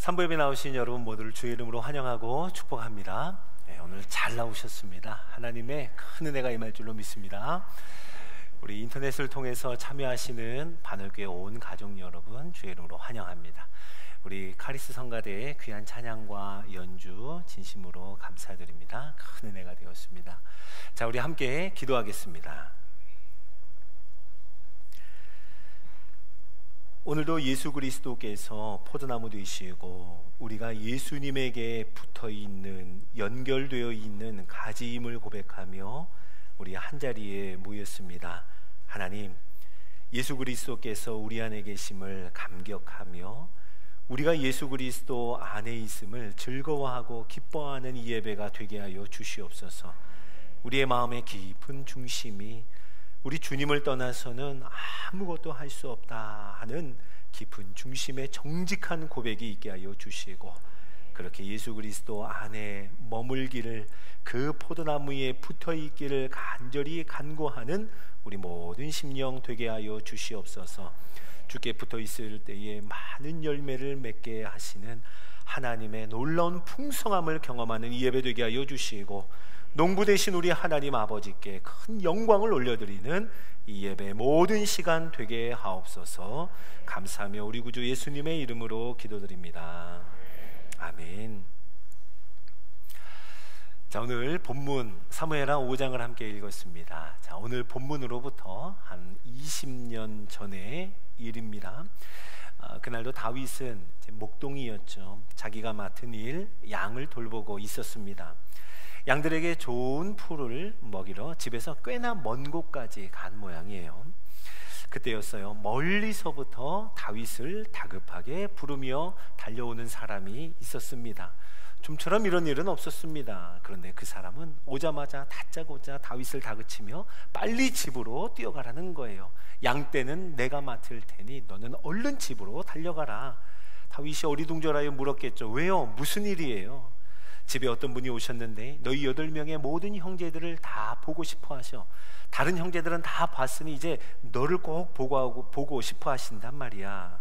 3부에 나오신 여러분 모두를 주의 이름으로 환영하고 축복합니다. 오늘 잘 나오셨습니다. 하나님의 큰 은혜가 임할 줄로 믿습니다. 우리 인터넷을 통해서 참여하시는 바늘교회 온 가족 여러분 주의 이름으로 환영합니다. 우리 카리스 성가대의 귀한 찬양과 연주 진심으로 감사드립니다. 큰 은혜가 되었습니다. 자, 우리 함께 기도하겠습니다. 오늘도 예수 그리스도께서 포도나무 되시고 우리가 예수님에게 붙어있는, 연결되어 있는 가지임을 고백하며 우리 한자리에 모였습니다. 하나님, 예수 그리스도께서 우리 안에 계심을 감격하며 우리가 예수 그리스도 안에 있음을 즐거워하고 기뻐하는 이 예배가 되게 하여 주시옵소서. 우리의 마음의 깊은 중심이 우리 주님을 떠나서는 아무것도 할 수 없다 하는 깊은 중심의 정직한 고백이 있게 하여 주시고, 그렇게 예수 그리스도 안에 머물기를, 그 포도나무에 붙어있기를 간절히 간구하는 우리 모든 심령 되게 하여 주시옵소서. 주께 붙어있을 때에 많은 열매를 맺게 하시는 하나님의 놀라운 풍성함을 경험하는 이 예배 되게 하여 주시고, 농부 되신 우리 하나님 아버지께 큰 영광을 올려드리는 이 예배 모든 시간 되게 하옵소서. 감사하며 우리 구주 예수님의 이름으로 기도드립니다. 아멘. 자, 오늘 본문 사무엘하 5장을 함께 읽었습니다. 자, 오늘 본문으로부터 한 20년 전의 일입니다. 그날도 다윗은 목동이었죠. 자기가 맡은 일, 양을 돌보고 있었습니다. 양들에게 좋은 풀을 먹이러 집에서 꽤나 먼 곳까지 간 모양이에요. 그때였어요. 멀리서부터 다윗을 다급하게 부르며 달려오는 사람이 있었습니다. 좀처럼 이런 일은 없었습니다. 그런데 그 사람은 오자마자 다짜고짜 다윗을 다그치며 빨리 집으로 뛰어가라는 거예요. 양떼는 내가 맡을 테니 너는 얼른 집으로 달려가라. 다윗이 어리둥절하여 물었겠죠. 왜요? 무슨 일이에요? 집에 어떤 분이 오셨는데 너희 8명의 모든 형제들을 다 보고 싶어 하셔. 다른 형제들은 다 봤으니 이제 너를 꼭 보고 싶어 하신단 말이야.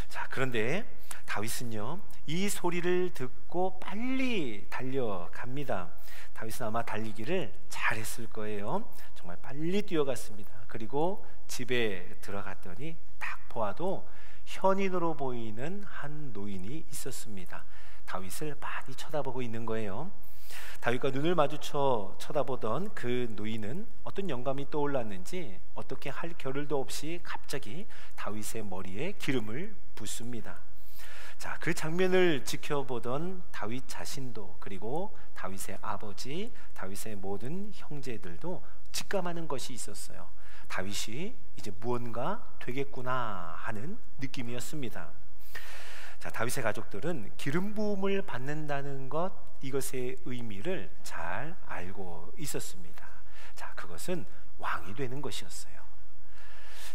자, 그런데 다윗은요, 이 소리를 듣고 빨리 달려갑니다. 다윗은 아마 달리기를 잘했을 거예요. 정말 빨리 뛰어갔습니다. 그리고 집에 들어갔더니 딱 보아도 현인으로 보이는 한 노인이 있었습니다. 다윗을 많이 쳐다보고 있는 거예요. 다윗과 눈을 마주쳐 쳐다보던 그 노인은 어떤 영감이 떠올랐는지 어떻게 할 겨를도 없이 갑자기 다윗의 머리에 기름을 붓습니다. 자, 그 장면을 지켜보던 다윗 자신도, 그리고 다윗의 아버지, 다윗의 모든 형제들도 직감하는 것이 있었어요. 다윗이 이제 무언가 되겠구나 하는 느낌이었습니다. 자, 다윗의 가족들은 기름 부음을 받는다는 것, 이것의 의미를 잘 알고 있었습니다. 자, 그것은 왕이 되는 것이었어요.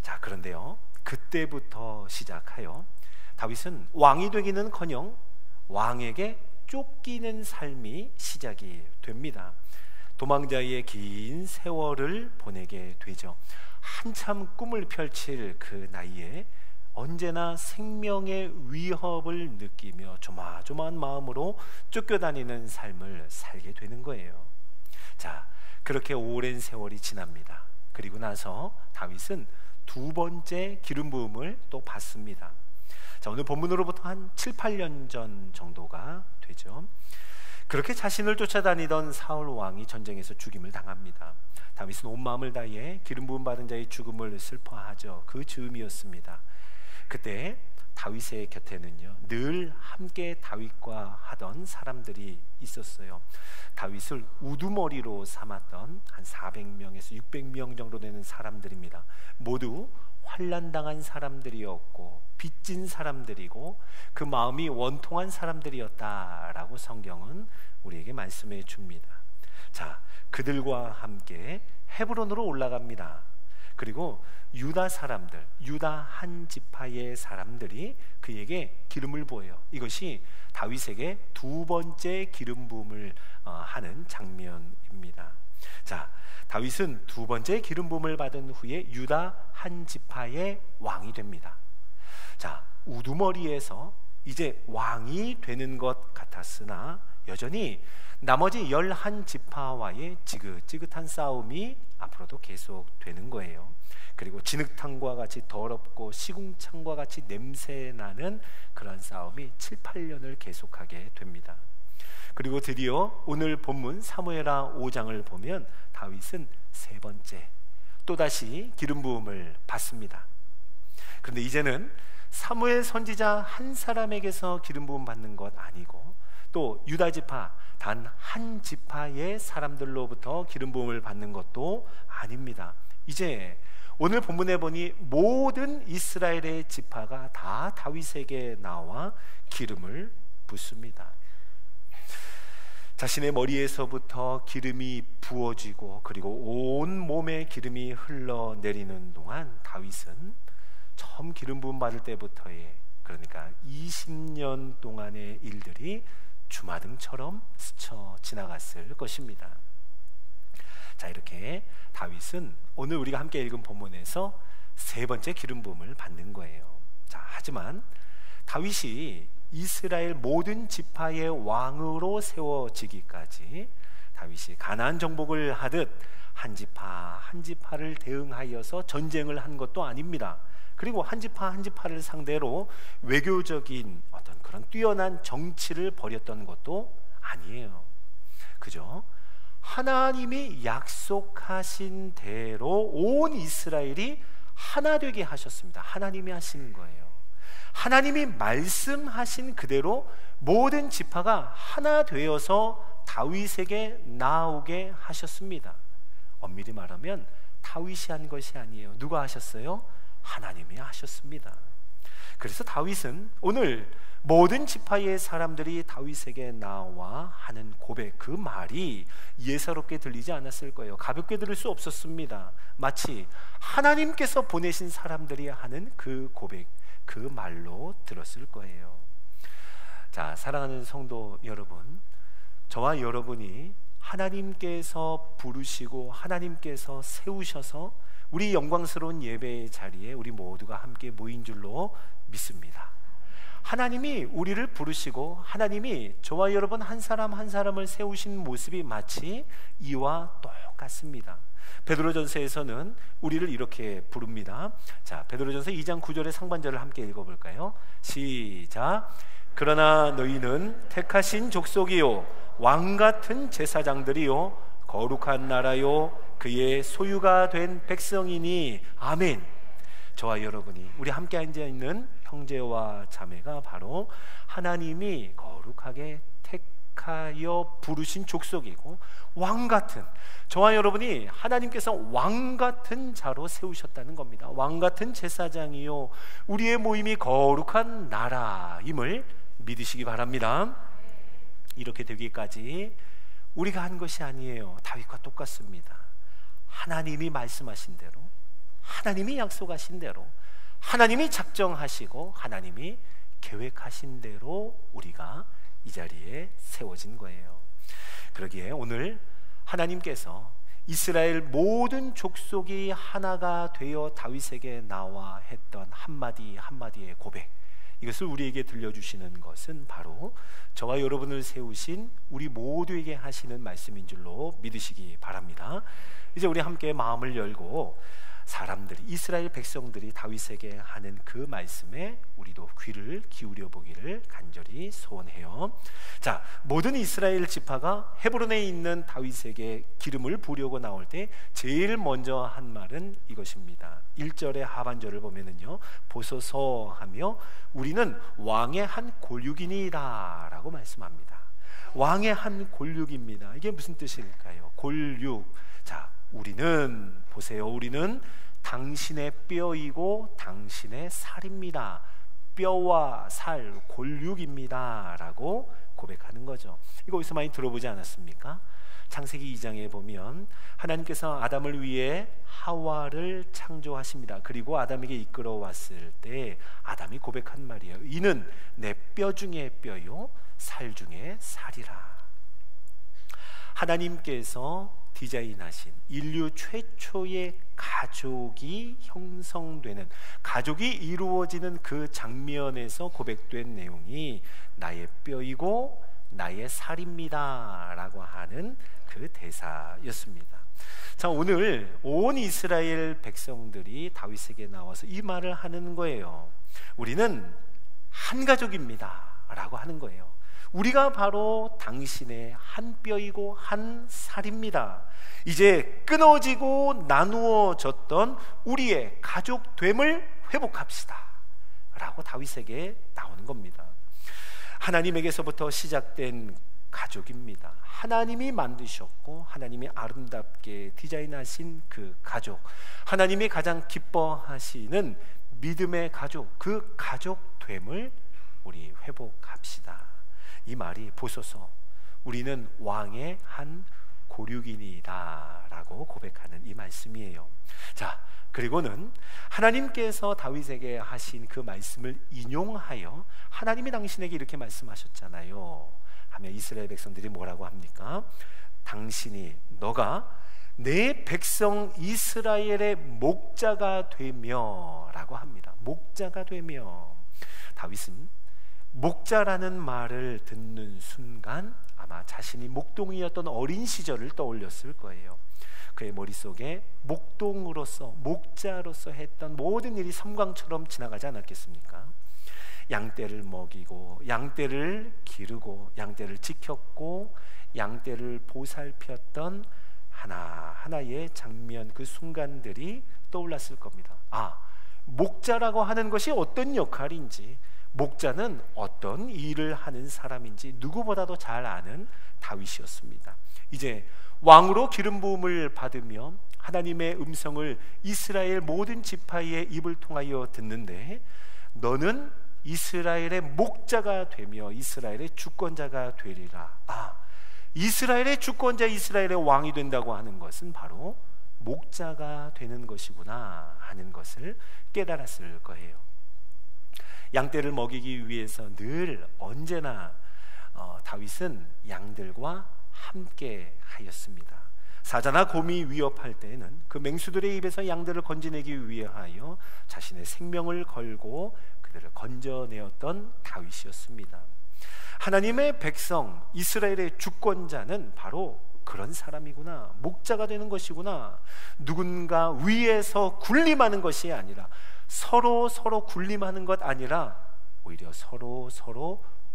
자, 그런데요, 그때부터 시작하여 다윗은 왕이 되기는커녕 왕에게 쫓기는 삶이 시작이 됩니다. 도망자의 긴 세월을 보내게 되죠. 한참 꿈을 펼칠 그 나이에 언제나 생명의 위협을 느끼며 조마조마한 마음으로 쫓겨다니는 삶을 살게 되는 거예요. 자, 그렇게 오랜 세월이 지납니다. 그리고 나서 다윗은 두 번째 기름 부음을 또 받습니다. 자, 오늘 본문으로부터 한 7, 8년 전 정도가 되죠. 그렇게 자신을 쫓아다니던 사울 왕이 전쟁에서 죽임을 당합니다. 다윗은 온 마음을 다해 기름 부음 받은 자의 죽음을 슬퍼하죠. 그 즈음이었습니다. 그때 다윗의 곁에는요, 늘 함께 다윗과 하던 사람들이 있었어요. 다윗을 우두머리로 삼았던 한 400명에서 600명 정도 되는 사람들입니다. 모두 환난당한 사람들이었고 빚진 사람들이고 그 마음이 원통한 사람들이었다라고 성경은 우리에게 말씀해 줍니다. 자, 그들과 함께 헤브론으로 올라갑니다. 그리고 유다 사람들, 유다 한 지파의 사람들이 그에게 기름을 부어요. 이것이 다윗에게 두 번째 기름 부음을 하는 장면입니다. 자, 다윗은 두 번째 기름 부음을 받은 후에 유다 한 지파의 왕이 됩니다. 자, 우두머리에서 이제 왕이 되는 것 같았으나 여전히 나머지 11지파와의 지긋지긋한 싸움이 앞으로도 계속되는 거예요. 그리고 진흙탕과 같이 더럽고 시궁창과 같이 냄새나는 그런 싸움이 7, 8년을 계속하게 됩니다. 그리고 드디어 오늘 본문 사무엘하 5장을 보면 다윗은 세 번째 또다시 기름 부음을 받습니다. 그런데 이제는 사무엘 선지자 한 사람에게서 기름 부음 받는 것 아니고 또 유다 지파 단 한 지파의 사람들로부터 기름 부음을 받는 것도 아닙니다. 이제 오늘 본문에 보니 모든 이스라엘의 지파가 다 다윗에게 나와 기름을 붓습니다. 자신의 머리에서부터 기름이 부어지고 그리고 온 몸에 기름이 흘러내리는 동안 다윗은 처음 기름 부음 받을 때부터의, 그러니까 20년 동안의 일들이 주마등처럼 스쳐 지나갔을 것입니다. 자, 이렇게 다윗은 오늘 우리가 함께 읽은 본문에서 세 번째 기름 부음을 받는 거예요. 자, 하지만 다윗이 이스라엘 모든 지파의 왕으로 세워지기까지 다윗이 가나안 정복을 하듯 한 지파 한 지파를 대응하여서 전쟁을 한 것도 아닙니다. 그리고 한 지파 한 지파를 상대로 외교적인 어떤 그런 뛰어난 정치를 벌였던 것도 아니에요. 그죠? 하나님이 약속하신 대로 온 이스라엘이 하나 되게 하셨습니다. 하나님이 하시는 거예요. 하나님이 말씀하신 그대로 모든 지파가 하나 되어서 다윗에게 나오게 하셨습니다. 엄밀히 말하면 다윗이 한 것이 아니에요. 누가 하셨어요? 하나님이 하셨습니다. 그래서 다윗은 오늘 모든 지파의 사람들이 다윗에게 나와 하는 고백, 그 말이 예사롭게 들리지 않았을 거예요. 가볍게 들을 수 없었습니다. 마치 하나님께서 보내신 사람들이 하는 그 고백, 그 말로 들었을 거예요. 자, 사랑하는 성도 여러분, 저와 여러분이 하나님께서 부르시고 하나님께서 세우셔서 우리 영광스러운 예배의 자리에 우리 모두가 함께 모인 줄로 믿습니다. 하나님이 우리를 부르시고 하나님이 저와 여러분 한 사람 한 사람을 세우신 모습이 마치 이와 똑같습니다. 베드로전서에서는 우리를 이렇게 부릅니다. 자, 베드로전서 2장 9절의 상반절을 함께 읽어볼까요? 시작. 그러나 너희는 택하신 족속이요 왕같은 제사장들이요 거룩한 나라요 그의 소유가 된 백성이니. 아멘. 저와 여러분이, 우리 함께 앉아있는 형제와 자매가 바로 하나님이 거룩하게 택하여 부르신 족속이고 왕같은, 저와 여러분이 하나님께서 왕같은 자로 세우셨다는 겁니다. 왕같은 제사장이요 우리의 모임이 거룩한 나라임을 믿으시기 바랍니다. 이렇게 되기까지 우리가 한 것이 아니에요. 다윗과 똑같습니다. 하나님이 말씀하신 대로, 하나님이 약속하신 대로, 하나님이 작정하시고 하나님이 계획하신 대로 우리가 이 자리에 세워진 거예요. 그러기에 오늘 하나님께서 이스라엘 모든 족속이 하나가 되어 다윗에게 나와 했던 한마디 한마디의 고백, 이것을 우리에게 들려주시는 것은 바로 저와 여러분을 세우신 우리 모두에게 하시는 말씀인 줄로 믿으시기 바랍니다. 이제 우리 함께 마음을 열고 사람들이, 이스라엘 백성들이 다윗에게 하는 그 말씀에 우리도 귀를 기울여 보기를 간절히 소원해요. 자, 모든 이스라엘 지파가 헤브론에 있는 다윗에게 기름을 부으려고 나올 때 제일 먼저 한 말은 이것입니다. 1절의 하반절을 보면은요, 보소서 하며 우리는 왕의 한 골육이니라 라고 말씀합니다. 왕의 한 골육입니다. 이게 무슨 뜻일까요? 골육. 자, 우리는, 보세요, 우리는 당신의 뼈이고 당신의 살입니다. 뼈와 살, 골육입니다 라고 고백하는 거죠. 이거 어디서 많이 들어보지 않았습니까? 창세기 2장에 보면 하나님께서 아담을 위해 하와를 창조하십니다. 그리고 아담에게 이끌어 왔을 때 아담이 고백한 말이에요. 이는 내 뼈 중에 뼈요 살 중에 살이라. 하나님께서 디자인하신 인류 최초의 가족이 형성되는, 가족이 이루어지는 그 장면에서 고백된 내용이 나의 뼈이고 나의 살입니다 라고 하는 그 대사였습니다. 자, 오늘 온 이스라엘 백성들이 다윗에게 나와서 이 말을 하는 거예요. 우리는 한 가족입니다 라고 하는 거예요. 우리가 바로 당신의 한 뼈이고 한 살입니다. 이제 끊어지고 나누어졌던 우리의 가족됨을 회복합시다 라고 다윗에게 나오는 겁니다. 하나님에게서부터 시작된 가족입니다. 하나님이 만드셨고 하나님이 아름답게 디자인하신 그 가족, 하나님이 가장 기뻐하시는 믿음의 가족, 그 가족됨을 우리 회복합시다. 이 말이 보소서 우리는 왕의 한 고륙이니이다 라고 고백하는 이 말씀이에요. 자, 그리고는 하나님께서 다윗에게 하신 그 말씀을 인용하여 하나님이 당신에게 이렇게 말씀하셨잖아요 하며 이스라엘 백성들이 뭐라고 합니까? 당신이, 너가 내 백성 이스라엘의 목자가 되며 라고 합니다. 목자가 되며. 다윗은 목자라는 말을 듣는 순간 아마 자신이 목동이었던 어린 시절을 떠올렸을 거예요. 그의 머릿속에 목동으로서, 목자로서 했던 모든 일이 섬광처럼 지나가지 않았겠습니까? 양떼를 먹이고 양떼를 기르고 양떼를 지켰고 양떼를 보살폈던 하나하나의 장면, 그 순간들이 떠올랐을 겁니다. 아, 목자라고 하는 것이 어떤 역할인지, 목자는 어떤 일을 하는 사람인지 누구보다도 잘 아는 다윗이었습니다. 이제 왕으로 기름 부음을 받으며 하나님의 음성을 이스라엘 모든 지파의 입을 통하여 듣는데, 너는 이스라엘의 목자가 되며 이스라엘의 주권자가 되리라. 아, 이스라엘의 주권자, 이스라엘의 왕이 된다고 하는 것은 바로 목자가 되는 것이구나 하는 것을 깨달았을 거예요. 양떼를 먹이기 위해서 늘 언제나 다윗은 양들과 함께 하였습니다. 사자나 곰이 위협할 때에는 그 맹수들의 입에서 양들을 건지내기 위하여 자신의 생명을 걸고 그들을 건져내었던 다윗이었습니다. 하나님의 백성 이스라엘의 주권자는 바로 그런 사람이구나, 목자가 되는 것이구나. 누군가 위에서 군림하는 것이 아니라, 서로 군림하는 것 아니라 오히려 서로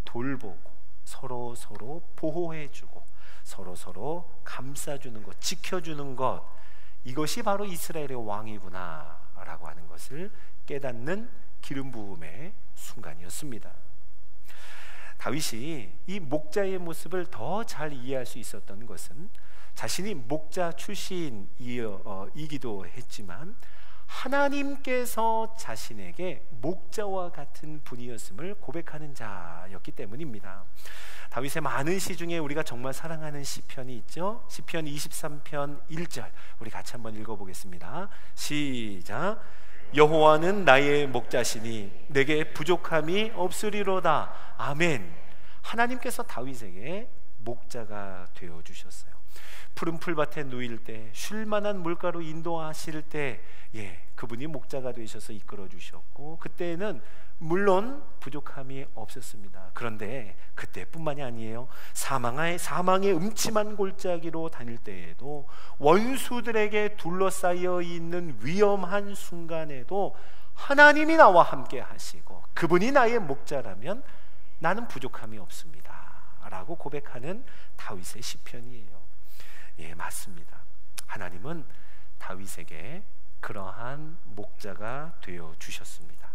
돌보고 서로 보호해주고 서로 감싸주는 것, 지켜주는 것, 이것이 바로 이스라엘의 왕이구나 라고 하는 것을 깨닫는 기름 부음의 순간이었습니다. 다윗이 이 목자의 모습을 더 잘 이해할 수 있었던 것은 자신이 목자 출신이기도 했지만 하나님께서 자신에게 목자와 같은 분이었음을 고백하는 자였기 때문입니다. 다윗의 많은 시 중에 우리가 정말 사랑하는 시편이 있죠. 시편 23편 1절 우리 같이 한번 읽어보겠습니다. 시작. 여호와는 나의 목자시니 내게 부족함이 없으리로다. 아멘. 하나님께서 다윗에게 목자가 되어주셨어요. 푸른 풀밭에 누일 때, 쉴만한 물가로 인도하실 때, 그분이 목자가 되셔서 이끌어 주셨고, 그때는 물론 부족함이 없었습니다. 그런데 그때뿐만이 아니에요. 사망의 음침한 골짜기로 다닐 때에도, 원수들에게 둘러싸여 있는 위험한 순간에도 하나님이 나와 함께 하시고 그분이 나의 목자라면 나는 부족함이 없습니다 라고 고백하는 다윗의 시편이에요. 맞습니다. 하나님은 다윗에게 그러한 목자가 되어 주셨습니다.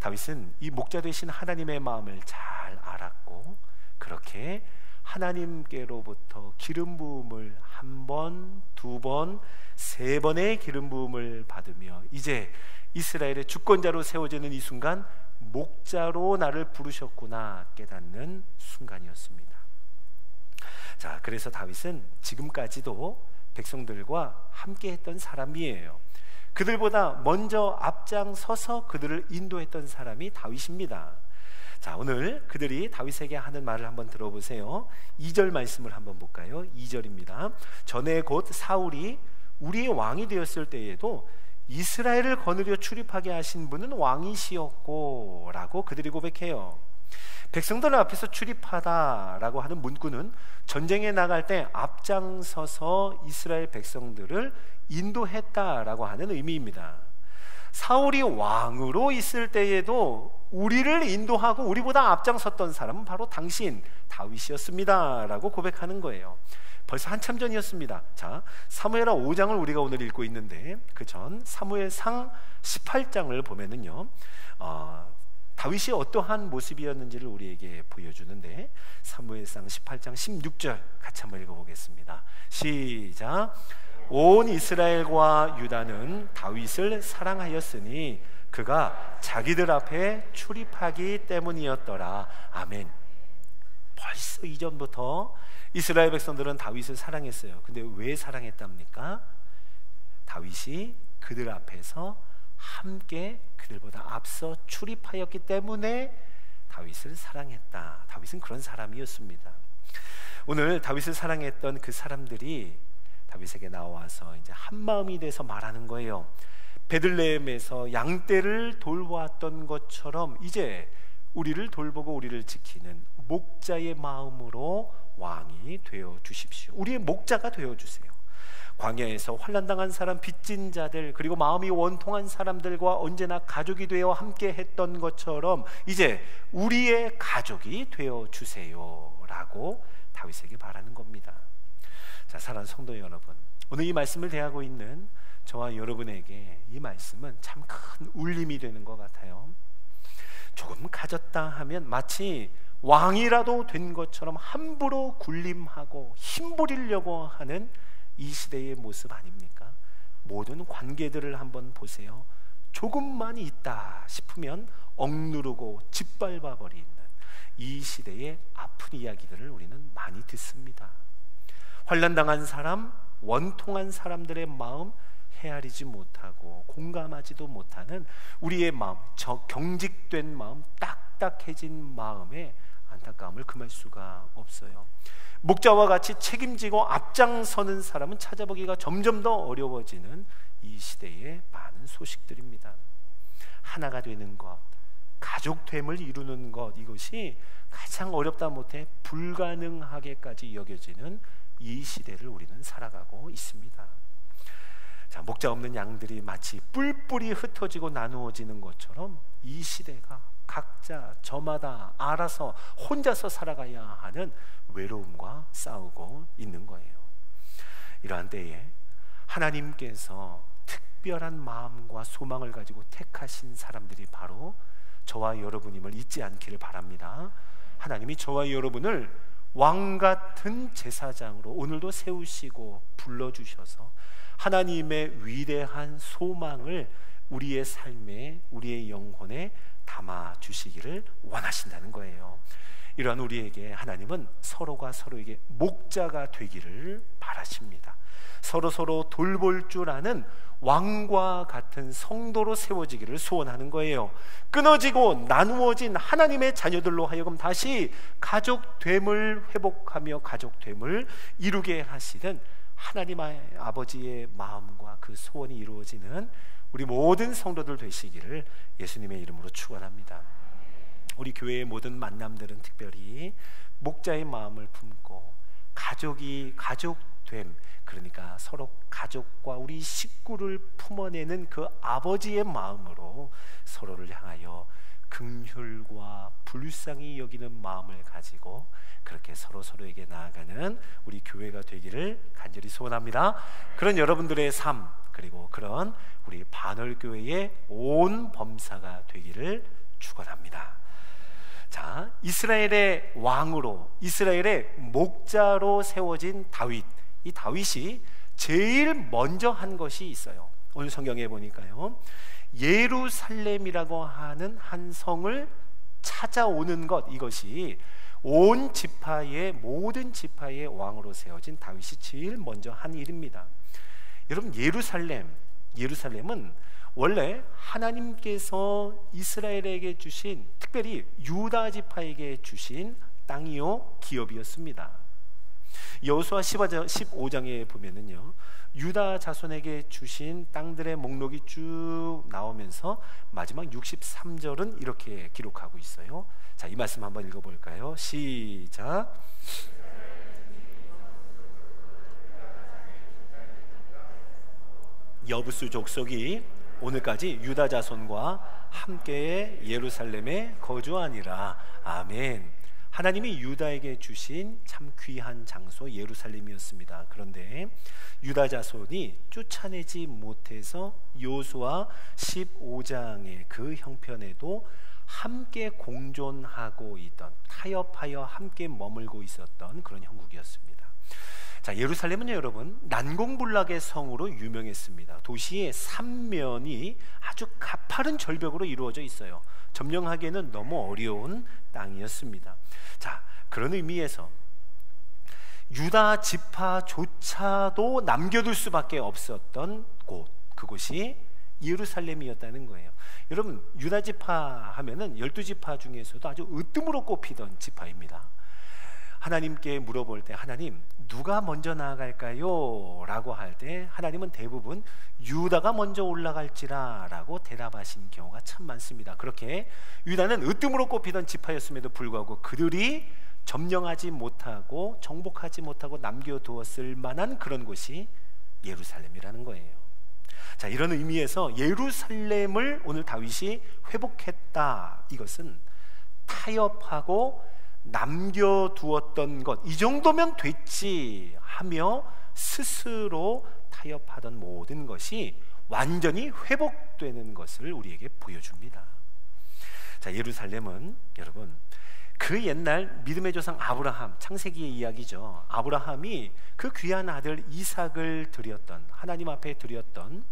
다윗은 이 목자 되신 하나님의 마음을 잘 알았고, 그렇게 하나님께로부터 기름 부음을 한 번, 두 번, 세 번의 기름 부음을 받으며 이제 이스라엘의 주권자로 세워지는 이 순간, 목자로 나를 부르셨구나 깨닫는 순간이었습니다. 자, 그래서 다윗은 지금까지도 백성들과 함께 했던 사람이에요. 그들보다 먼저 앞장서서 그들을 인도했던 사람이 다윗입니다. 자, 오늘 그들이 다윗에게 하는 말을 한번 들어보세요. 2절 말씀을 한번 볼까요? 2절입니다. 전에 곧 사울이 우리의 왕이 되었을 때에도 이스라엘을 거느려 출입하게 하신 분은 왕이시었고 라고 그들이 고백해요. 백성들 앞에서 출입하다라고 하는 문구는 전쟁에 나갈 때 앞장서서 이스라엘 백성들을 인도했다라고 하는 의미입니다. 사울이 왕으로 있을 때에도 우리를 인도하고 우리보다 앞장섰던 사람은 바로 당신 다윗이었습니다 라고 고백하는 거예요. 벌써 한참 전이었습니다. 자, 사무엘하 5장을 우리가 오늘 읽고 있는데 그 전 사무엘상 18장을 보면은요, 다윗이 어떠한 모습이었는지를 우리에게 보여주는데, 사무엘상 18장 16절 같이 한번 읽어보겠습니다. 시작. 온 이스라엘과 유다는 다윗을 사랑하였으니 그가 자기들 앞에 출입하기 때문이었더라. 아멘. 벌써 이전부터 이스라엘 백성들은 다윗을 사랑했어요. 근데 왜 사랑했답니까? 다윗이 그들 앞에서 함께 그들보다 앞서 출입하였기 때문에 다윗을 사랑했다. 다윗은 그런 사람이었습니다. 오늘 다윗을 사랑했던 그 사람들이 다윗에게 나와서 이제 한 마음이 돼서 말하는 거예요. 베들레헴에서 양떼를 돌보았던 것처럼 이제 우리를 돌보고 우리를 지키는 목자의 마음으로 왕이 되어 주십시오. 우리의 목자가 되어 주세요. 광야에서 환난당한 사람, 빚진 자들, 그리고 마음이 원통한 사람들과 언제나 가족이 되어 함께 했던 것처럼 이제 우리의 가족이 되어 주세요 라고 다윗에게 바라는 겁니다. 자, 사랑하는 성도 여러분, 오늘 이 말씀을 대하고 있는 저와 여러분에게 이 말씀은 참 큰 울림이 되는 것 같아요. 조금 가졌다 하면 마치 왕이라도 된 것처럼 함부로 군림하고 힘부리려고 하는 이 시대의 모습 아닙니까? 모든 관계들을 한번 보세요. 조금만 있다 싶으면 억누르고 짓밟아 버리는 이 시대의 아픈 이야기들을 우리는 많이 듣습니다. 환난당한 사람, 원통한 사람들의 마음 헤아리지 못하고 공감하지도 못하는 우리의 마음, 저 경직된 마음, 딱딱해진 마음에 안타까움을 금할 수가 없어요. 목자와 같이 책임지고 앞장서는 사람은 찾아보기가 점점 더 어려워지는 이 시대의 많은 소식들입니다. 하나가 되는 것, 가족됨을 이루는 것, 이것이 가장 어렵다 못해 불가능하게까지 여겨지는 이 시대를 우리는 살아가고 있습니다. 자, 목자 없는 양들이 마치 뿔뿔이 흩어지고 나누어지는 것처럼 이 시대가 각자 저마다 알아서 혼자서 살아가야 하는 외로움과 싸우고 있는 거예요. 이러한 때에 하나님께서 특별한 마음과 소망을 가지고 택하신 사람들이 바로 저와 여러분임을 잊지 않기를 바랍니다. 하나님이 저와 여러분을 왕같은 제사장으로 오늘도 세우시고 불러주셔서 하나님의 위대한 소망을 우리의 삶에, 우리의 영혼에 담아 주시기를 원하신다는 거예요. 이러한 우리에게 하나님은 서로가 서로에게 목자가 되기를 바라십니다. 서로 돌볼 줄 아는 왕과 같은 성도로 세워지기를 소원하는 거예요. 끊어지고 나누어진 하나님의 자녀들로 하여금 다시 가족됨을 회복하며 가족됨을 이루게 하시는 하나님의 아버지의 마음과 그 소원이 이루어지는 우리 모든 성도들 되시기를 예수님의 이름으로 축원합니다. 우리 교회의 모든 만남들은 특별히 목자의 마음을 품고 가족됨, 그러니까 서로 가족과 우리 식구를 품어내는 그 아버지의 마음으로 서로를 향하여 긍휼과 불쌍히 여기는 마음을 가지고 그렇게 서로에게 나아가는 우리 교회가 되기를 간절히 소원합니다. 그런 여러분들의 삶, 그리고 그런 우리 반월교회의 온 범사가 되기를 축원합니다. 자, 이스라엘의 왕으로, 이스라엘의 목자로 세워진 다윗, 이 다윗이 제일 먼저 한 것이 있어요. 오늘 성경에 보니까요, 예루살렘이라고 하는 한 성을 찾아오는 것, 이것이 온 지파의, 모든 지파의 왕으로 세워진 다윗이 제일 먼저 한 일입니다. 여러분, 예루살렘은 원래 하나님께서 이스라엘에게 주신, 특별히 유다 지파에게 주신 땅이요 기업이었습니다. 여호수아 15장에 보면은요, 유다 자손에게 주신 땅들의 목록이 쭉 나오면서 마지막 63절은 이렇게 기록하고 있어요. 자, 이 말씀 한번 읽어볼까요? 시작. 여부수 족속이 오늘까지 유다 자손과 함께 예루살렘에 거주하니라. 아멘. 하나님이 유다에게 주신 참 귀한 장소 예루살렘이었습니다. 그런데 유다 자손이 쫓아내지 못해서 여호수아 15장의 그 형편에도 함께 공존하고 있던, 타협하여 함께 머물고 있었던 그런 형국이었습니다. 자, 예루살렘은요, 여러분, 난공불락의 성으로 유명했습니다. 도시의 삼면이 아주 가파른 절벽으로 이루어져 있어요. 점령하기에는 너무 어려운 땅이었습니다. 자, 그런 의미에서 유다 지파조차도 남겨둘 수밖에 없었던 곳, 그곳이 예루살렘이었다는 거예요. 여러분, 유다 지파 하면은 12지파 중에서도 아주 으뜸으로 꼽히던 지파입니다. 하나님께 물어볼 때, 하나님 누가 먼저 나아갈까요? 라고 할 때 하나님은 대부분 유다가 먼저 올라갈지라 라고 대답하신 경우가 참 많습니다. 그렇게 유다는 으뜸으로 꼽히던 지파였음에도 불구하고 그들이 점령하지 못하고 정복하지 못하고 남겨두었을 만한 그런 곳이 예루살렘이라는 거예요. 자, 이런 의미에서 예루살렘을 오늘 다윗이 회복했다, 이것은 타협하고 남겨두었던 것, 이 정도면 됐지 하며 스스로 타협하던 모든 것이 완전히 회복되는 것을 우리에게 보여줍니다. 자, 예루살렘은 여러분, 그 옛날 믿음의 조상 아브라함, 창세기의 이야기죠. 아브라함이 그 귀한 아들 이삭을 드렸던, 하나님 앞에 드렸던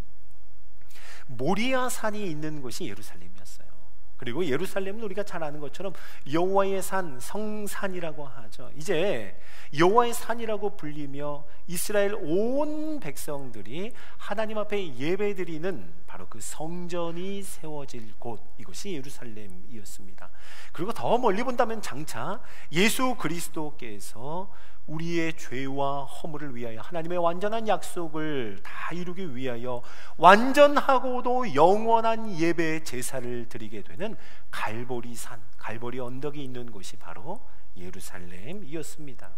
모리아 산이 있는 곳이 예루살렘이었어요. 그리고 예루살렘은 우리가 잘 아는 것처럼 여호와의 산, 성산이라고 하죠. 이제 여호와의 산이라고 불리며 이스라엘 온 백성들이 하나님 앞에 예배드리는 바로 그 성전이 세워질 곳, 이것이 예루살렘이었습니다. 그리고 더 멀리 본다면 장차 예수 그리스도께서 우리의 죄와 허물을 위하여 하나님의 완전한 약속을 다 이루기 위하여 완전하고도 영원한 예배 제사를 드리게 되는 갈보리산, 갈보리 언덕이 있는 곳이 바로 예루살렘이었습니다.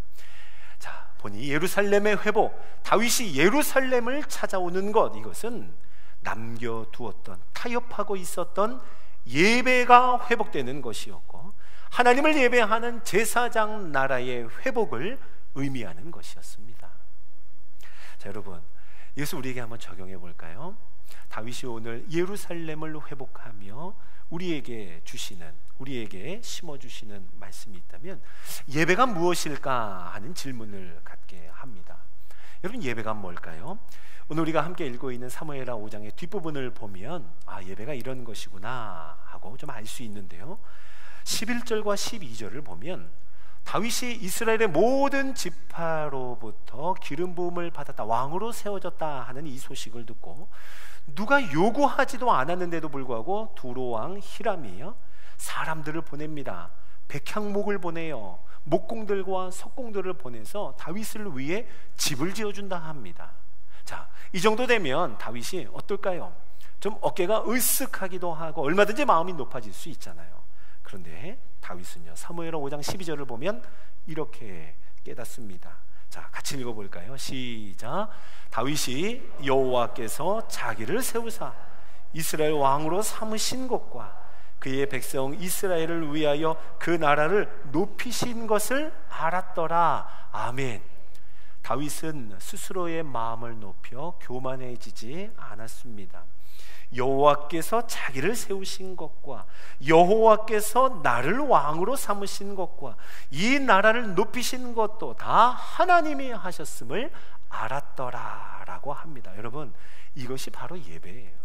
자, 보니 예루살렘의 회복, 다윗이 예루살렘을 찾아오는 것, 이것은 남겨두었던, 타협하고 있었던 예배가 회복되는 것이었고, 하나님을 예배하는 제사장 나라의 회복을 의미하는 것이었습니다. 자, 여러분, 이것을 우리에게 한번 적용해 볼까요? 다윗이 오늘 예루살렘을 회복하며 우리에게 주시는, 우리에게 심어주시는 말씀이 있다면 예배가 무엇일까 하는 질문을 갖게 합니다. 여러분, 예배가 뭘까요? 오늘 우리가 함께 읽고 있는 사무엘하 5장의 뒷부분을 보면 아, 예배가 이런 것이구나 하고 좀 알 수 있는데요, 11절과 12절을 보면 다윗이 이스라엘의 모든 지파로부터 기름 부음을 받았다, 왕으로 세워졌다 하는 이 소식을 듣고 누가 요구하지도 않았는데도 불구하고 두로왕 히람이요, 사람들을 보냅니다. 백향목을 보내요. 목공들과 석공들을 보내서 다윗을 위해 집을 지어준다 합니다. 자, 이 정도 되면 다윗이 어떨까요? 좀 어깨가 으쓱하기도 하고 얼마든지 마음이 높아질 수 있잖아요. 그런데 다윗은요, 사무엘하 5장 12절을 보면 이렇게 깨닫습니다. 자, 같이 읽어볼까요? 시작. 다윗이 여호와께서 자기를 세우사 이스라엘 왕으로 삼으신 것과 그의 백성 이스라엘을 위하여 그 나라를 높이신 것을 알았더라. 아멘. 다윗은 스스로의 마음을 높여 교만해지지 않았습니다. 여호와께서 자기를 세우신 것과 여호와께서 나를 왕으로 삼으신 것과 이 나라를 높이신 것도 다 하나님이 하셨음을 알았더라 라고 합니다. 여러분, 이것이 바로 예배예요.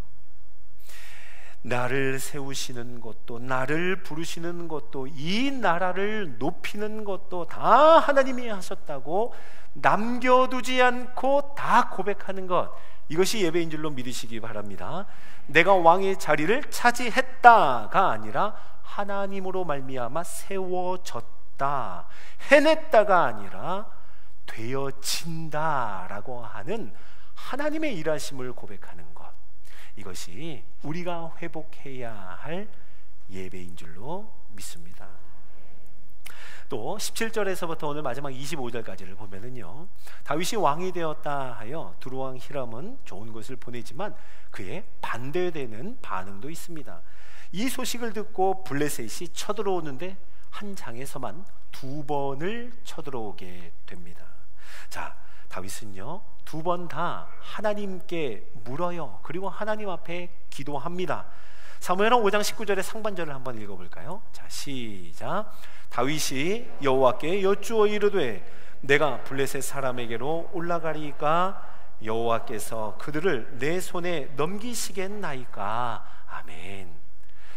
나를 세우시는 것도, 나를 부르시는 것도, 이 나라를 높이는 것도 다 하나님이 하셨다고 남겨두지 않고 다 고백하는 것, 이것이 예배인 줄로 믿으시기 바랍니다. 내가 왕의 자리를 차지했다가 아니라 하나님으로 말미암아 세워졌다, 해냈다가 아니라 되어진다라고 하는 하나님의 일하심을 고백하는 것, 이것이 우리가 회복해야 할 예배인 줄로 믿습니다. 또 17절에서부터 오늘 마지막 25절까지를 보면은요, 다윗이 왕이 되었다 하여 두루왕 히람은 좋은 것을 보내지만 그의 반대되는 반응도 있습니다. 이 소식을 듣고 블레셋이 쳐들어오는데 한 장에서만 2번을 쳐들어오게 됩니다. 자, 다윗은요 2번 다 하나님께 물어요. 그리고 하나님 앞에 기도합니다. 사무엘하 5장 19절의 상반절을 한번 읽어볼까요? 자, 시작. 다윗이 여호와께 여쭈어 이르되 내가 블레셋 사람에게로 올라가리까 여호와께서 그들을 내 손에 넘기시겠나이까. 아멘.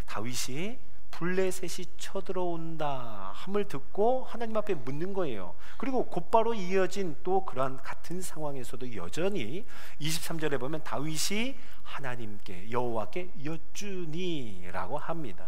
다윗이 블레셋이 쳐들어온다 함을 듣고 하나님 앞에 묻는 거예요. 그리고 곧바로 이어진 또 그러한 같은 상황에서도 여전히 23절에 보면 다윗이 하나님께 여호와께 여쭈니라고 합니다.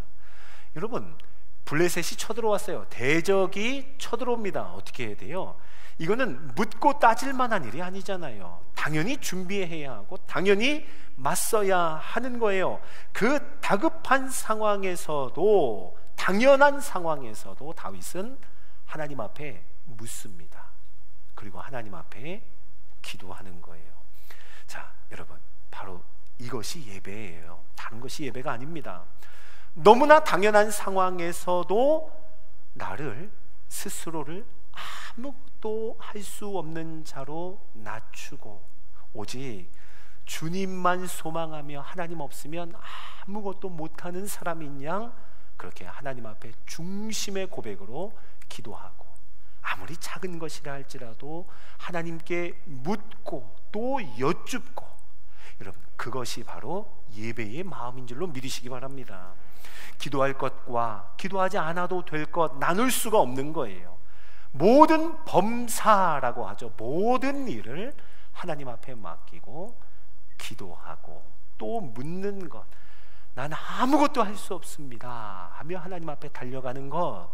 여러분, 블레셋이 쳐들어왔어요. 대적이 쳐들어옵니다. 어떻게 해야 돼요? 이거는 묻고 따질 만한 일이 아니잖아요. 당연히 준비해야 하고 당연히 맞서야 하는 거예요. 그 다급한 상황에서도, 당연한 상황에서도 다윗은 하나님 앞에 묻습니다. 그리고 하나님 앞에 기도하는 거예요. 자, 여러분, 바로 이것이 예배예요. 다른 것이 예배가 아닙니다. 너무나 당연한 상황에서도 나를 스스로를 아무것도 할 수 없는 자로 낮추고 오직 주님만 소망하며 하나님 없으면 아무것도 못하는 사람인 양 그렇게 하나님 앞에 중심의 고백으로 기도하고, 아무리 작은 것이라 할지라도 하나님께 묻고 또 여쭙고, 여러분, 그것이 바로 예배의 마음인 줄로 믿으시기 바랍니다. 기도할 것과 기도하지 않아도 될 것 나눌 수가 없는 거예요. 모든 범사라고 하죠. 모든 일을 하나님 앞에 맡기고 기도하고 또 묻는 것, 난 아무것도 할 수 없습니다 하며 하나님 앞에 달려가는 것,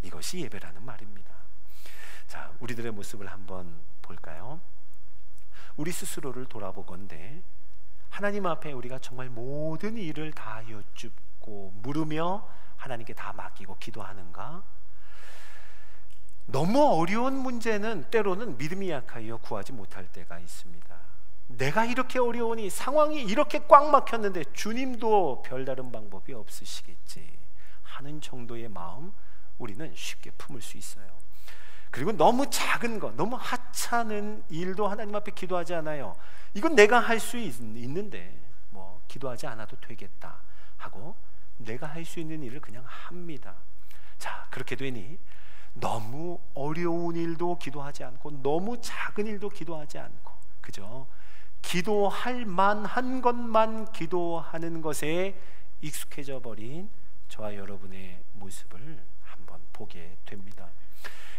이것이 예배라는 말입니다. 자, 우리들의 모습을 한번 볼까요? 우리 스스로를 돌아보건대 하나님 앞에 우리가 정말 모든 일을 다 여쭙고 물으며 하나님께 다 맡기고 기도하는가? 너무 어려운 문제는 때로는 믿음이 약하여 구하지 못할 때가 있습니다. 내가 이렇게 어려우니, 상황이 이렇게 꽉 막혔는데 주님도 별다른 방법이 없으시겠지 하는 정도의 마음, 우리는 쉽게 품을 수 있어요. 그리고 너무 작은 것, 너무 하찮은 일도 하나님 앞에 기도하지 않아요. 이건 내가 할 수 있는데 뭐 기도하지 않아도 되겠다 하고 내가 할 수 있는 일을 그냥 합니다. 자, 그렇게 되니 너무 어려운 일도 기도하지 않고 너무 작은 일도 기도하지 않고 그저 기도할 만한 것만 기도하는 것에 익숙해져 버린 저와 여러분의 모습을 한번 보게 됩니다.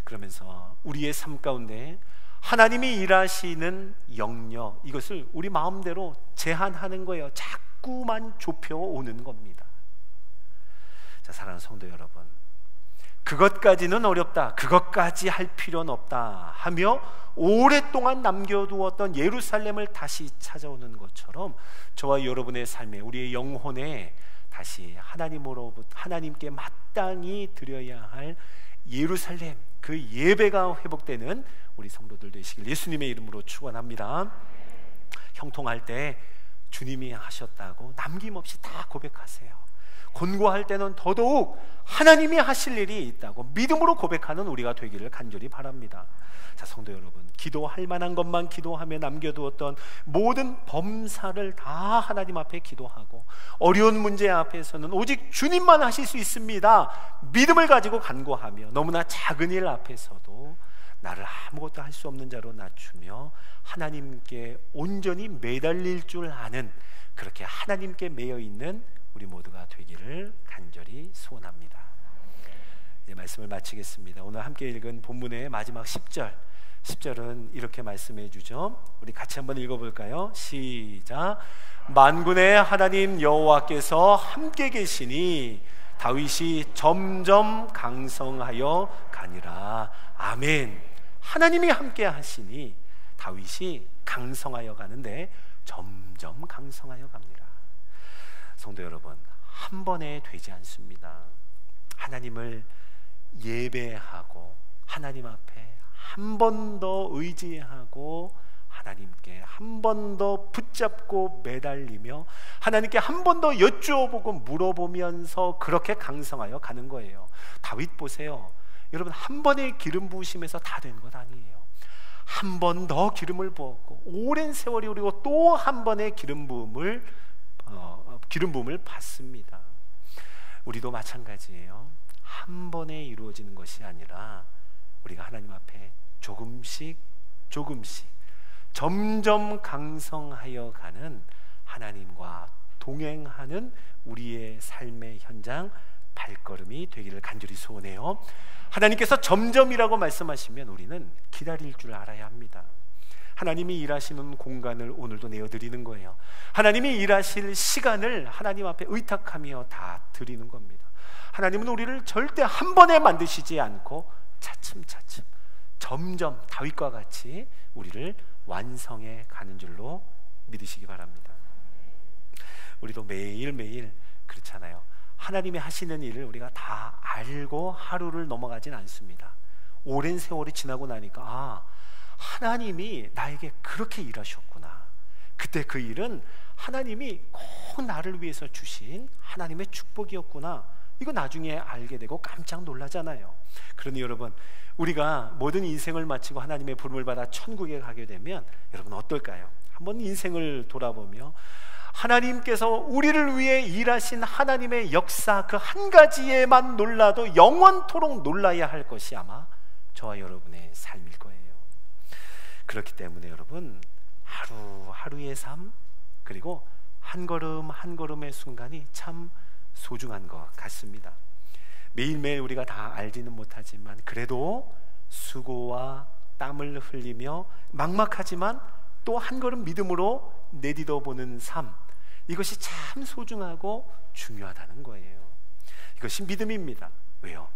그러면서 우리의 삶 가운데 하나님이 일하시는 영역, 이것을 우리 마음대로 제한하는 거예요. 자꾸만 좁혀오는 겁니다. 자, 사랑하는 성도 여러분, 그것까지는 어렵다, 그것까지 할 필요는 없다 하며 오랫동안 남겨두었던 예루살렘을 다시 찾아오는 것처럼 저와 여러분의 삶에, 우리의 영혼에 다시 하나님께 마땅히 드려야 할 예루살렘, 그 예배가 회복되는 우리 성도들 되시길 예수님의 이름으로 축원합니다. 형통할 때 주님이 하셨다고 남김없이 다 고백하세요. 곤고할 때는 더더욱 하나님이 하실 일이 있다고 믿음으로 고백하는 우리가 되기를 간절히 바랍니다. 자, 성도 여러분, 기도할 만한 것만 기도하며 남겨두었던 모든 범사를 다 하나님 앞에 기도하고 어려운 문제 앞에서는 오직 주님만 하실 수 있습니다 믿음을 가지고 간구하며 너무나 작은 일 앞에서도 나를 아무것도 할 수 없는 자로 낮추며 하나님께 온전히 매달릴 줄 아는, 그렇게 하나님께 매여 있는 우리 모두가 되기를 간절히 소원합니다. 이제 말씀을 마치겠습니다. 오늘 함께 읽은 본문의 마지막 10절은 이렇게 말씀해 주죠. 우리 같이 한번 읽어볼까요? 시작. 만군의 하나님 여호와께서 함께 계시니 다윗이 점점 강성하여 가니라. 아멘. 하나님이 함께 하시니 다윗이 강성하여 가는데 점점 강성하여 갑니다. 성도 여러분, 한 번에 되지 않습니다. 하나님을 예배하고 하나님 앞에 한 번 더 의지하고 하나님께 한 번 더 붙잡고 매달리며 하나님께 한 번 더 여쭈어보고 물어보면서 그렇게 강성하여 가는 거예요. 다윗 보세요. 여러분, 한 번의 기름 부으심에서 다 된 것 아니에요. 한 번 더 기름을 부었고 오랜 세월이 흐르고 또 한 번의 기름 부음을 받습니다. 우리도 마찬가지예요. 한 번에 이루어지는 것이 아니라 우리가 하나님 앞에 조금씩 점점 강성하여 가는 하나님과 동행하는 우리의 삶의 현장 발걸음이 되기를 간절히 소원해요. 하나님께서 점점이라고 말씀하시면 우리는 기다릴 줄 알아야 합니다. 하나님이 일하시는 공간을 오늘도 내어드리는 거예요. 하나님이 일하실 시간을 하나님 앞에 의탁하며 다 드리는 겁니다. 하나님은 우리를 절대 한 번에 만드시지 않고 차츰차츰 점점 다윗과 같이 우리를 완성해 가는 줄로 믿으시기 바랍니다. 우리도 매일매일 그렇잖아요. 하나님이 하시는 일을 우리가 다 알고 하루를 넘어가진 않습니다. 오랜 세월이 지나고 나니까 하나님이 나에게 그렇게 일하셨구나. 그때 그 일은 하나님이 꼭 나를 위해서 주신 하나님의 축복이었구나. 이거 나중에 알게 되고 깜짝 놀라잖아요. 그러니 여러분, 우리가 모든 인생을 마치고 하나님의 부름을 받아 천국에 가게 되면 여러분 어떨까요? 한번 인생을 돌아보며 하나님께서 우리를 위해 일하신 하나님의 역사 그 한 가지에만 놀라도 영원토록 놀라야 할 것이 아마 저와 여러분의 삶일 거예요. 그렇기 때문에 여러분, 하루하루의 삶, 그리고 한 걸음 한 걸음의 순간이 참 소중한 것 같습니다. 매일매일 우리가 다 알지는 못하지만 그래도 수고와 땀을 흘리며 막막하지만 또 한 걸음 믿음으로 내딛어 보는 삶, 이것이 참 소중하고 중요하다는 거예요. 이것이 믿음입니다. 왜요?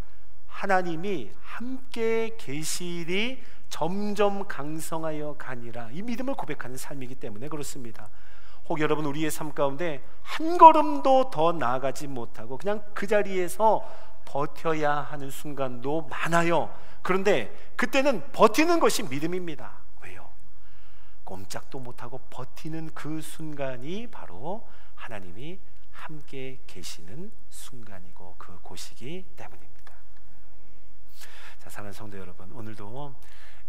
하나님이 함께 계시니 점점 강성하여 가니라. 이 믿음을 고백하는 삶이기 때문에 그렇습니다. 혹 여러분, 우리의 삶 가운데 한 걸음도 더 나아가지 못하고 그냥 그 자리에서 버텨야 하는 순간도 많아요. 그런데 그때는 버티는 것이 믿음입니다. 왜요? 꼼짝도 못하고 버티는 그 순간이 바로 하나님이 함께 계시는 순간이고 그 곳이기 때문입니다. 자, 사랑하는 성도 여러분, 오늘도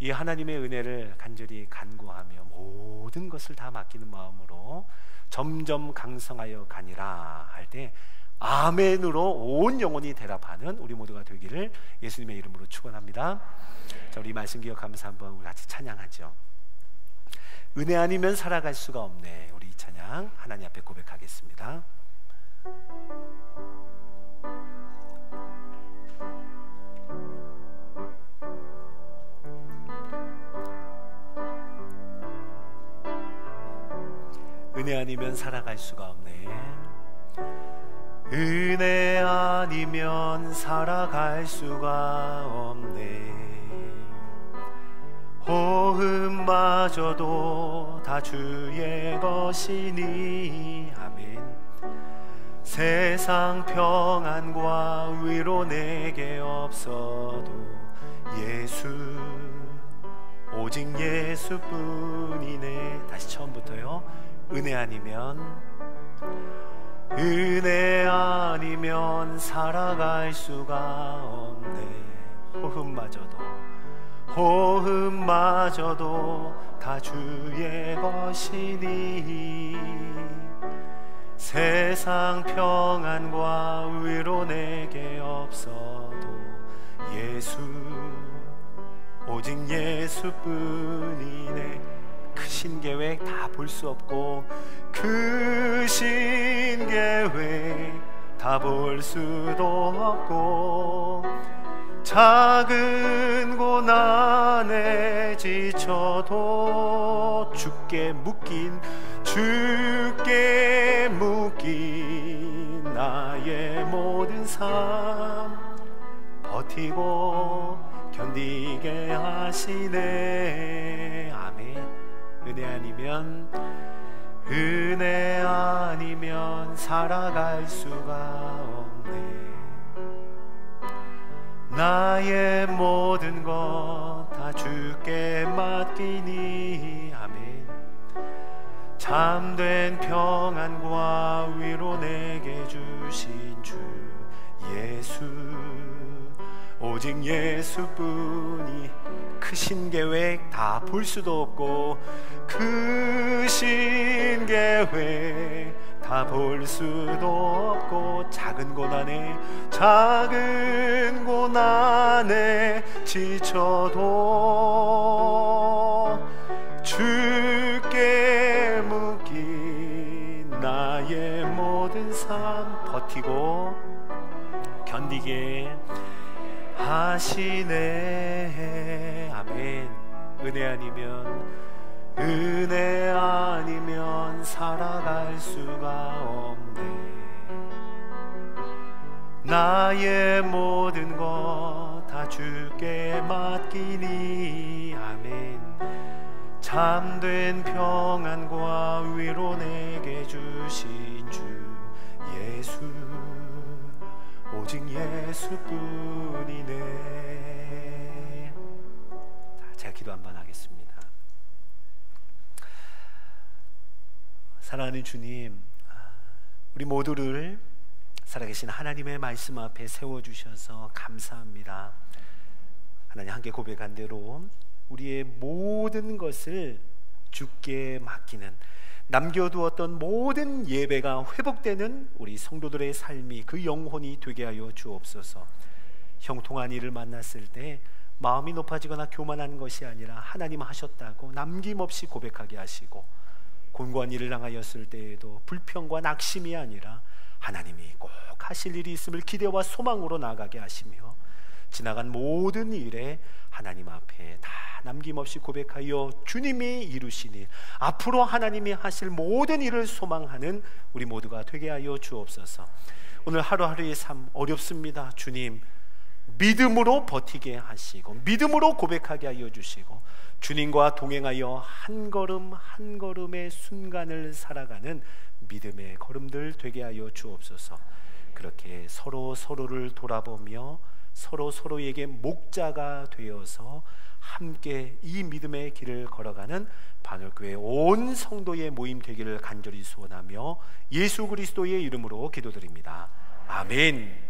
이 하나님의 은혜를 간절히 간구하며 모든 것을 다 맡기는 마음으로 점점 강성하여 가니라 할 때 아멘으로 온 영혼이 대답하는 우리 모두가 되기를 예수님의 이름으로 축원합니다. 자, 우리 말씀 기억하면서 한번 우리 같이 찬양하죠. 은혜 아니면 살아갈 수가 없네. 우리 이 찬양 하나님 앞에 고백하겠습니다. 은혜 아니면 살아갈 수가 없네. 은혜 아니면 살아갈 수가 없네. 호흡마저도 다 주의 것이니 아멘. 세상 평안과 위로 내게 없어도 예수, 오직 예수뿐이네. 다시 처음부터요. 은혜 아니면 살아갈 수가 없네. 호흡마저도 다 주의 것이니 세상 평안과 위로 내게 없어도 예수, 오직 예수뿐이네. 크신 계획 다 볼 수 없고 크신 계획 다 볼 수도 없고 작은 고난에 지쳐도 주께 묶인 나의 모든 삶 버티고 견디게 하시네. 아멘. 은혜 아니면 살아갈 수가 없네. 나의 모든 것 다 주께 맡기니. 아멘. 참된 평안과 위로 내게 주신 주 예수, 오직 예수뿐이 크신 계획 다 볼 수도 없고 크신 계획 다 볼 수도 없고 작은 고난에 지쳐도 주께 묶인 나의 모든 삶 버티고 견디게 하시네. 아멘. 은혜 아니면 살아갈 수가 없네. 나의 모든 것 다 주께 맡기니. 아멘. 참된 평안과 위로 내게 주신 주 예수, 오직 예수뿐이네. 제가 기도 한번 하겠습니다. 사랑하는 주님, 우리 모두를 살아계신 하나님의 말씀 앞에 세워주셔서 감사합니다. 하나님, 함께 고백한 대로 우리의 모든 것을 주께 맡기는, 남겨두었던 모든 예배가 회복되는 우리 성도들의 삶이 그 영혼이 되게 하여 주옵소서. 형통한 일을 만났을 때 마음이 높아지거나 교만한 것이 아니라 하나님 하셨다고 남김없이 고백하게 하시고, 곤고한 일을 당하였을 때에도 불평과 낙심이 아니라 하나님이 꼭 하실 일이 있음을 기대와 소망으로 나아가게 하시며, 지나간 모든 일에 하나님 앞에 다 남김없이 고백하여 주님이 이루신 일, 앞으로 하나님이 하실 모든 일을 소망하는 우리 모두가 되게 하여 주옵소서. 오늘 하루하루의 삶 어렵습니다. 주님, 믿음으로 버티게 하시고 믿음으로 고백하게 하여 주시고, 주님과 동행하여 한 걸음 한 걸음의 순간을 살아가는 믿음의 걸음들 되게 하여 주옵소서. 그렇게 서로를 돌아보며 서로에게 목자가 되어서 함께 이 믿음의 길을 걸어가는 반월교회 온 성도의 모임 되기를 간절히 소원하며 예수 그리스도의 이름으로 기도드립니다. 아멘.